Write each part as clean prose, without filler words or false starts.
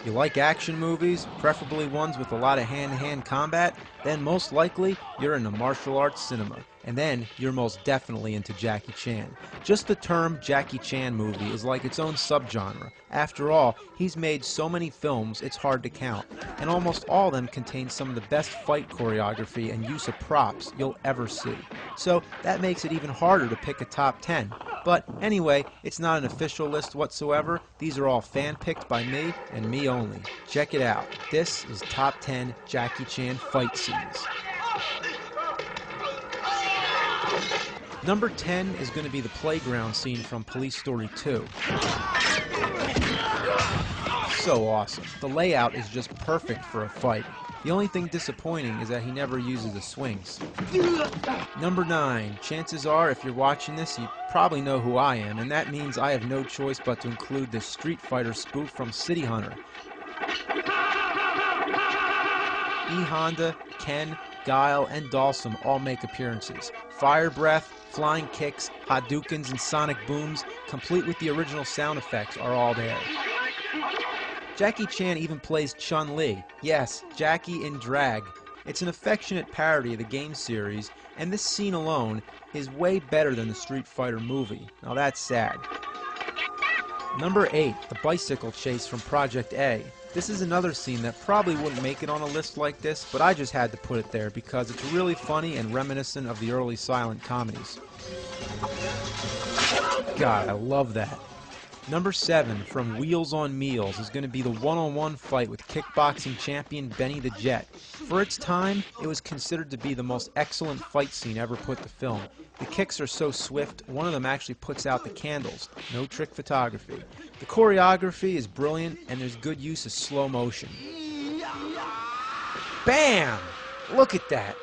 You like action movies, preferably ones with a lot of hand-to-hand combat? Then most likely you're into martial arts cinema. And then you're most definitely into Jackie Chan. Just the term Jackie Chan movie is like its own subgenre. After all, he's made so many films it's hard to count. And almost all of them contain some of the best fight choreography and use of props you'll ever see. So that makes it even harder to pick a top 10. But anyway, it's not an official list whatsoever. These are all fan-picked by me and me only. Check it out. This is Top 10 Jackie Chan Fight Scenes. Number 10 is going to be the playground scene from Police Story 2. So awesome. The layout is just perfect for a fight. The only thing disappointing is that he never uses the swings. Number 9. Chances are, if you're watching this, you probably know who I am, and that means I have no choice but to include this Street Fighter spoof from City Hunter. E. Honda, Ken, Guile, and Dalsum all make appearances. Fire breath, flying kicks, Hadoukens, and sonic booms, complete with the original sound effects, are all there. Jackie Chan even plays Chun-Li. Yes, Jackie in drag. It's an affectionate parody of the game series, and this scene alone is way better than the Street Fighter movie. Now that's sad. Number 8, the bicycle chase from Project A. This is another scene that probably wouldn't make it on a list like this, but I just had to put it there because it's really funny and reminiscent of the early silent comedies. God, I love that. Number 7, from Wheels on Meals, is going to be the one-on-one fight with kickboxing champion Benny the Jet. For its time, it was considered to be the most excellent fight scene ever put to film. The kicks are so swift, one of them actually puts out the candles. No trick photography. The choreography is brilliant, and there's good use of slow motion. Bam! Look at that!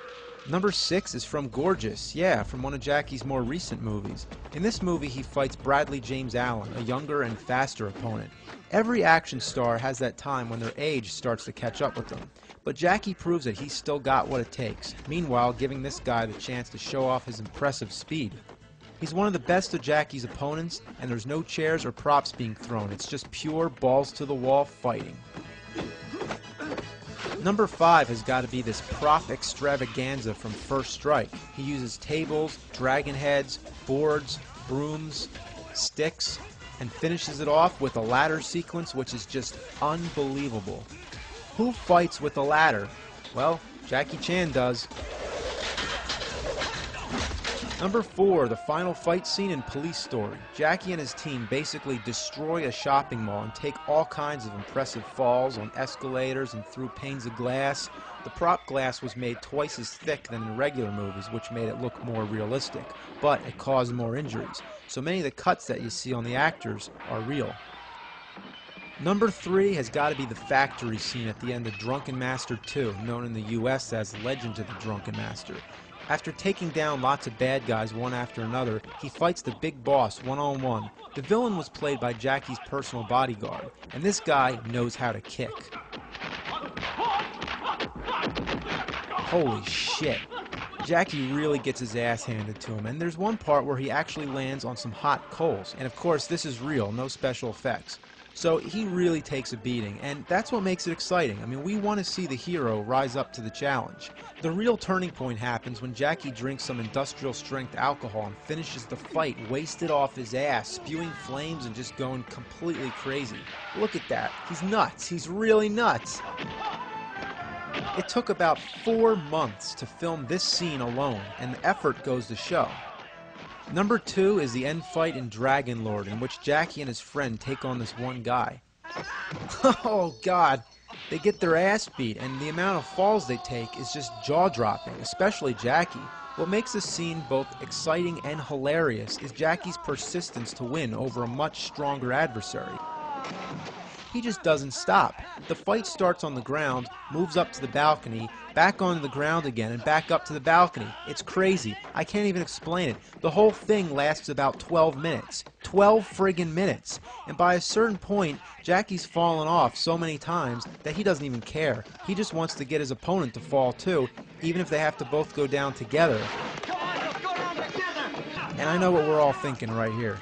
Number 6 is from Gorgeous, yeah, from one of Jackie's more recent movies. In this movie, he fights Bradley James Allen, a younger and faster opponent. Every action star has that time when their age starts to catch up with them. But Jackie proves that he's still got what it takes, meanwhile giving this guy the chance to show off his impressive speed. He's one of the best of Jackie's opponents, and there's no chairs or props being thrown. It's just pure balls-to-the-wall fighting. Number 5 has got to be this prop extravaganza from First Strike. He uses tables, dragon heads, boards, brooms, sticks, and finishes it off with a ladder sequence which is just unbelievable. Who fights with a ladder? Well, Jackie Chan does. Number 4, the final fight scene in Police Story. Jackie and his team basically destroy a shopping mall and take all kinds of impressive falls on escalators and through panes of glass. The prop glass was made twice as thick than in regular movies, which made it look more realistic, but it caused more injuries. So many of the cuts that you see on the actors are real. Number 3 has got to be the factory scene at the end of Drunken Master 2, known in the US as Legend of the Drunken Master. After taking down lots of bad guys one after another, he fights the big boss one-on-one. The villain was played by Jackie's personal bodyguard, and this guy knows how to kick. Holy shit. Jackie really gets his ass handed to him, and there's one part where he actually lands on some hot coals, and of course this is real, no special effects. So he really takes a beating, and that's what makes it exciting. I mean, we want to see the hero rise up to the challenge. The real turning point happens when Jackie drinks some industrial strength alcohol and finishes the fight wasted off his ass, spewing flames and just going completely crazy. Look at that. He's nuts. He's really nuts. It took about 4 months to film this scene alone, and the effort goes to show. Number 2 is the end fight in Dragon Lord, in which Jackie and his friend take on this one guy. Oh god, they get their ass beat, and the amount of falls they take is just jaw-dropping, especially Jackie. What makes this scene both exciting and hilarious is Jackie's persistence to win over a much stronger adversary. He just doesn't stop. The fight starts on the ground, moves up to the balcony, back onto the ground again, and back up to the balcony. It's crazy. I can't even explain it. The whole thing lasts about 12 minutes. 12 friggin' minutes. And by a certain point, Jackie's fallen off so many times that he doesn't even care. He just wants to get his opponent to fall too, even if they have to both go down together. And I know what we're all thinking right here.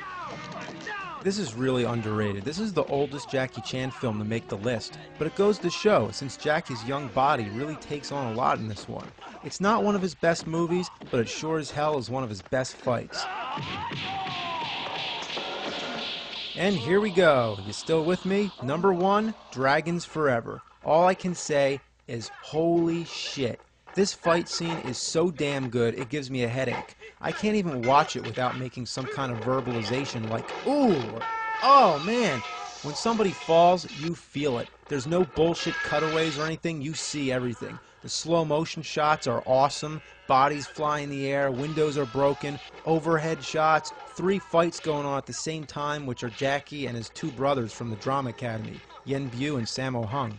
This is really underrated. This is the oldest Jackie Chan film to make the list, but it goes to show, since Jackie's young body really takes on a lot in this one. It's not one of his best movies, but it sure as hell is one of his best fights. And here we go. You still with me? Number 1, Dragons Forever. All I can say is holy shit. This fight scene is so damn good, it gives me a headache. I can't even watch it without making some kind of verbalization like, ooh, or, oh man. When somebody falls, you feel it. There's no bullshit cutaways or anything, you see everything. The slow motion shots are awesome, bodies fly in the air, windows are broken, overhead shots, 3 fights going on at the same time, which are Jackie and his 2 brothers from the Drama Academy, Yen Bu and Sammo Hung.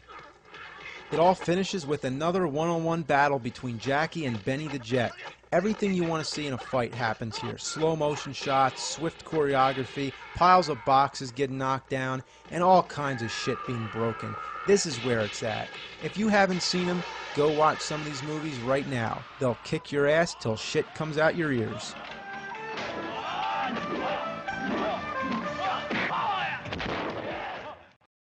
It all finishes with another one-on-one battle between Jackie and Benny the Jet. Everything you want to see in a fight happens here. Slow motion shots, swift choreography, piles of boxes getting knocked down, and all kinds of shit being broken. This is where it's at. If you haven't seen them, go watch some of these movies right now. They'll kick your ass till shit comes out your ears.